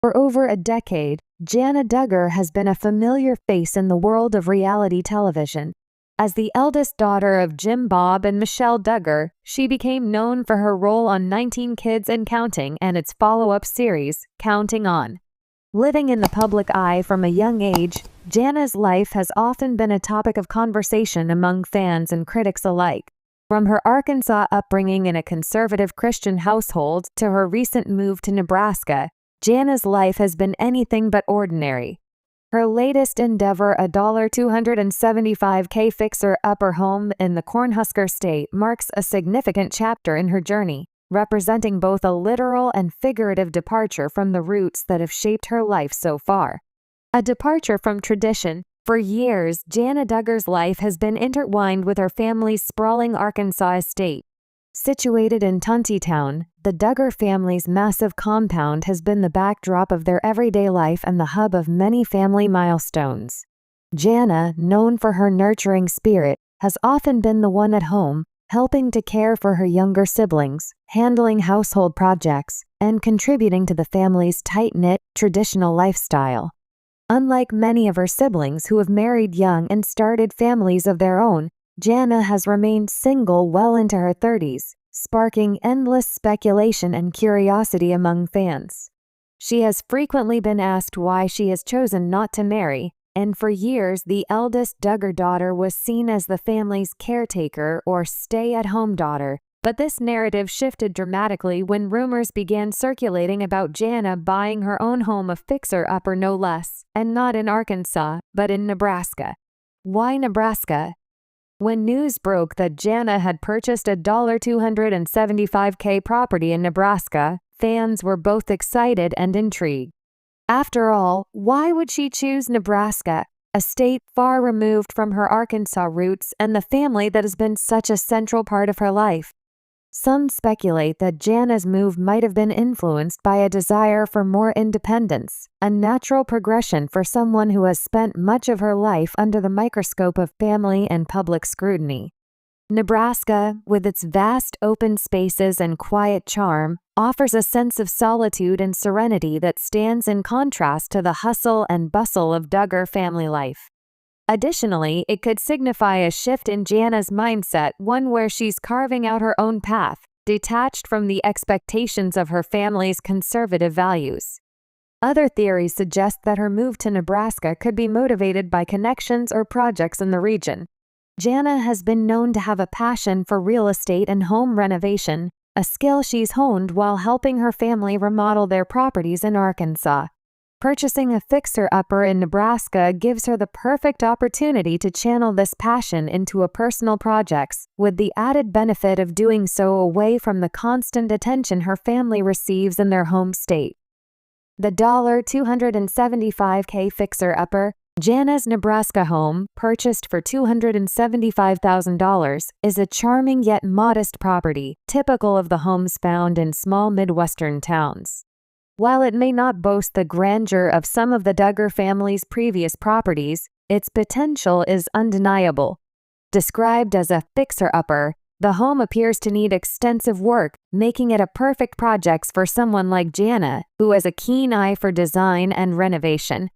For over a decade, Jana Duggar has been a familiar face in the world of reality television. As the eldest daughter of Jim Bob and Michelle Duggar, she became known for her role on 19 Kids and Counting and its follow-up series, Counting On. Living in the public eye from a young age, Jana's life has often been a topic of conversation among fans and critics alike. From her Arkansas upbringing in a conservative Christian household to her recent move to Nebraska, Jana's life has been anything but ordinary. Her latest endeavor, a $275K fixer-upper home in the Cornhusker State, marks a significant chapter in her journey, representing both a literal and figurative departure from the roots that have shaped her life so far. A departure from tradition. For years, Jana Duggar's life has been intertwined with her family's sprawling Arkansas estate. Situated in Tuntytown, the Duggar family's massive compound has been the backdrop of their everyday life and the hub of many family milestones. Jana, known for her nurturing spirit, has often been the one at home, helping to care for her younger siblings, handling household projects, and contributing to the family's tight-knit, traditional lifestyle. Unlike many of her siblings who have married young and started families of their own, Jana has remained single well into her 30s, sparking endless speculation and curiosity among fans. She has frequently been asked why she has chosen not to marry, and for years the eldest Duggar daughter was seen as the family's caretaker or stay-at-home daughter, but this narrative shifted dramatically when rumors began circulating about Jana buying her own home, a fixer-upper no less, and not in Arkansas, but in Nebraska. Why Nebraska? When news broke that Jana had purchased a $275K property in Nebraska, fans were both excited and intrigued. After all, why would she choose Nebraska, a state far removed from her Arkansas roots and the family that has been such a central part of her life? Some speculate that Jana's move might have been influenced by a desire for more independence, a natural progression for someone who has spent much of her life under the microscope of family and public scrutiny. Nebraska, with its vast open spaces and quiet charm, offers a sense of solitude and serenity that stands in contrast to the hustle and bustle of Duggar family life. Additionally, it could signify a shift in Jana's mindset, one where she's carving out her own path, detached from the expectations of her family's conservative values. Other theories suggest that her move to Nebraska could be motivated by connections or projects in the region. Jana has been known to have a passion for real estate and home renovation, a skill she's honed while helping her family remodel their properties in Arkansas. Purchasing a fixer-upper in Nebraska gives her the perfect opportunity to channel this passion into personal projects, with the added benefit of doing so away from the constant attention her family receives in their home state. The $275K fixer-upper, Jana's Nebraska home, purchased for $275,000, is a charming yet modest property, typical of the homes found in small Midwestern towns. While it may not boast the grandeur of some of the Duggar family's previous properties, its potential is undeniable. Described as a fixer-upper, the home appears to need extensive work, making it a perfect project for someone like Jana, who has a keen eye for design and renovation.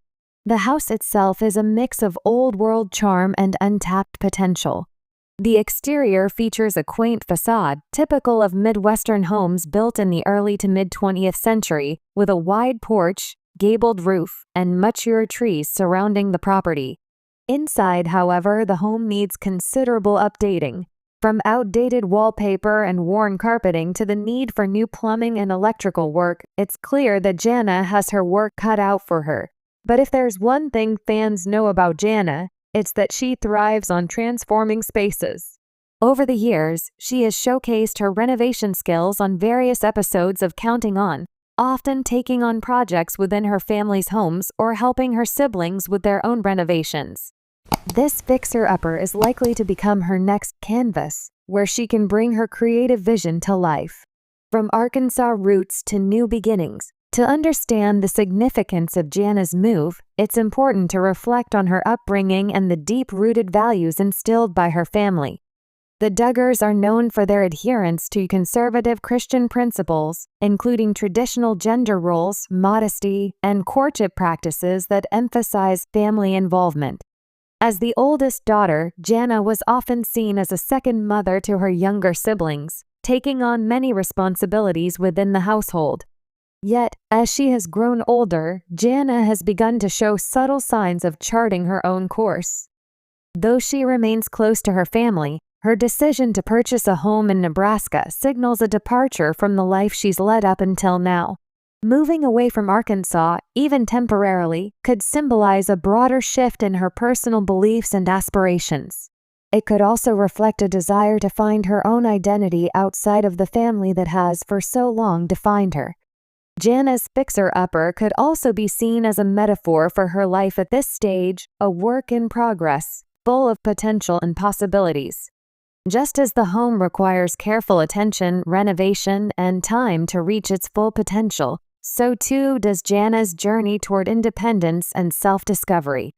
The house itself is a mix of old-world charm and untapped potential. The exterior features a quaint facade, typical of Midwestern homes built in the early to mid-20th century, with a wide porch, gabled roof, and mature trees surrounding the property. Inside, however, the home needs considerable updating. From outdated wallpaper and worn carpeting to the need for new plumbing and electrical work, it's clear that Jana has her work cut out for her. But if there's one thing fans know about Jana, it's that she thrives on transforming spaces. Over the years, she has showcased her renovation skills on various episodes of Counting On, often taking on projects within her family's homes or helping her siblings with their own renovations. This fixer-upper is likely to become her next canvas, where she can bring her creative vision to life. From Arkansas roots to new beginnings, to understand the significance of Jana's move, it's important to reflect on her upbringing and the deep-rooted values instilled by her family. The Duggars are known for their adherence to conservative Christian principles, including traditional gender roles, modesty, and courtship practices that emphasize family involvement. As the oldest daughter, Jana was often seen as a second mother to her younger siblings, taking on many responsibilities within the household. Yet, as she has grown older, Jana has begun to show subtle signs of charting her own course. Though she remains close to her family, her decision to purchase a home in Nebraska signals a departure from the life she's led up until now. Moving away from Arkansas, even temporarily, could symbolize a broader shift in her personal beliefs and aspirations. It could also reflect a desire to find her own identity outside of the family that has for so long defined her. Jana's fixer-upper could also be seen as a metaphor for her life at this stage, a work in progress, full of potential and possibilities. Just as the home requires careful attention, renovation, and time to reach its full potential, so too does Jana's journey toward independence and self-discovery.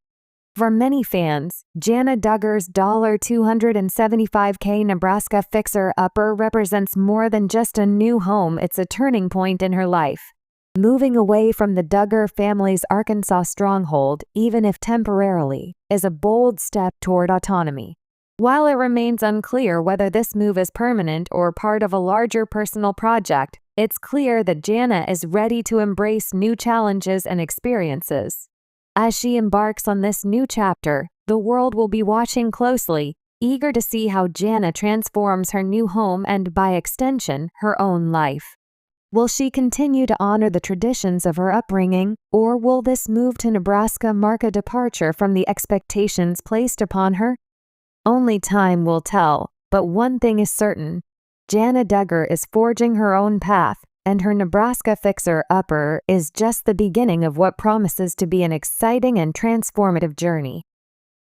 For many fans, Jana Duggar's $275K Nebraska fixer-upper represents more than just a new home, it's a turning point in her life. Moving away from the Duggar family's Arkansas stronghold, even if temporarily, is a bold step toward autonomy. While it remains unclear whether this move is permanent or part of a larger personal project, it's clear that Jana is ready to embrace new challenges and experiences. As she embarks on this new chapter, the world will be watching closely, eager to see how Jana transforms her new home and, by extension, her own life. Will she continue to honor the traditions of her upbringing, or will this move to Nebraska mark a departure from the expectations placed upon her? Only time will tell, but one thing is certain. Jana Duggar is forging her own path, and her Nebraska fixer-upper is just the beginning of what promises to be an exciting and transformative journey.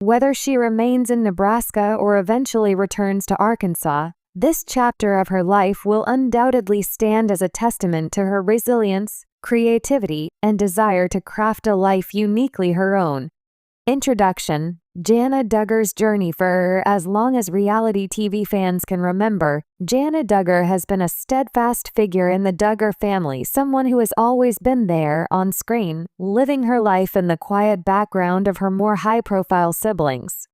Whether she remains in Nebraska or eventually returns to Arkansas, this chapter of her life will undoubtedly stand as a testament to her resilience, creativity, and desire to craft a life uniquely her own. Introduction: Jana Duggar's journey. For as long as reality TV fans can remember, Jana Duggar has been a steadfast figure in the Duggar family, someone who has always been there, on screen, living her life in the quiet background of her more high-profile siblings.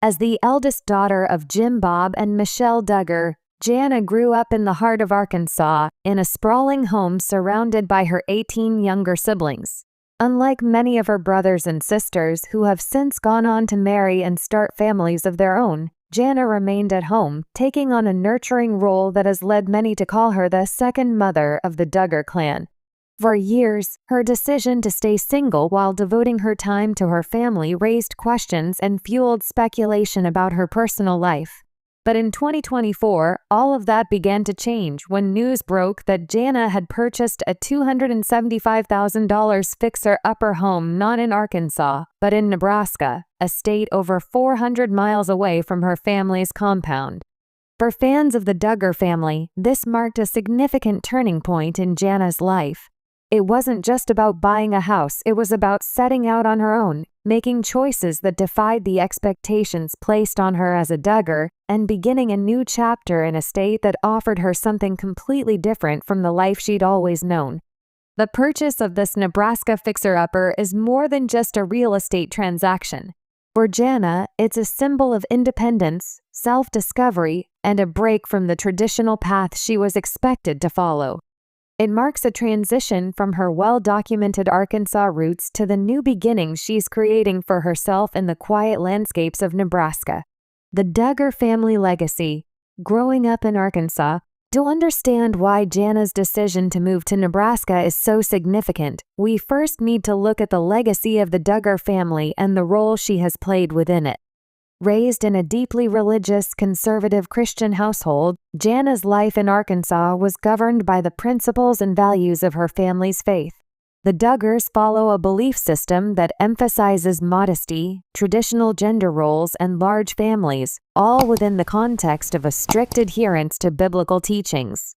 As the eldest daughter of Jim Bob and Michelle Duggar, Jana grew up in the heart of Arkansas, in a sprawling home surrounded by her 18 younger siblings. Unlike many of her brothers and sisters who have since gone on to marry and start families of their own, Jana remained at home, taking on a nurturing role that has led many to call her the second mother of the Duggar clan. For years, her decision to stay single while devoting her time to her family raised questions and fueled speculation about her personal life. But in 2024, all of that began to change when news broke that Jana had purchased a $275,000 fixer-upper home not in Arkansas, but in Nebraska, a state over 400 miles away from her family's compound. For fans of the Duggar family, this marked a significant turning point in Jana's life. It wasn't just about buying a house, it was about setting out on her own, making choices that defied the expectations placed on her as a Duggar, and beginning a new chapter in a state that offered her something completely different from the life she'd always known. The purchase of this Nebraska fixer-upper is more than just a real estate transaction. For Jana, it's a symbol of independence, self-discovery, and a break from the traditional path she was expected to follow. It marks a transition from her well-documented Arkansas roots to the new beginnings she's creating for herself in the quiet landscapes of Nebraska. The Duggar family legacy. Growing up in Arkansas, to understand why Jana's decision to move to Nebraska is so significant, we first need to look at the legacy of the Duggar family and the role she has played within it. Raised in a deeply religious, conservative Christian household, Jana's life in Arkansas was governed by the principles and values of her family's faith. The Duggars follow a belief system that emphasizes modesty, traditional gender roles, and large families, all within the context of a strict adherence to biblical teachings.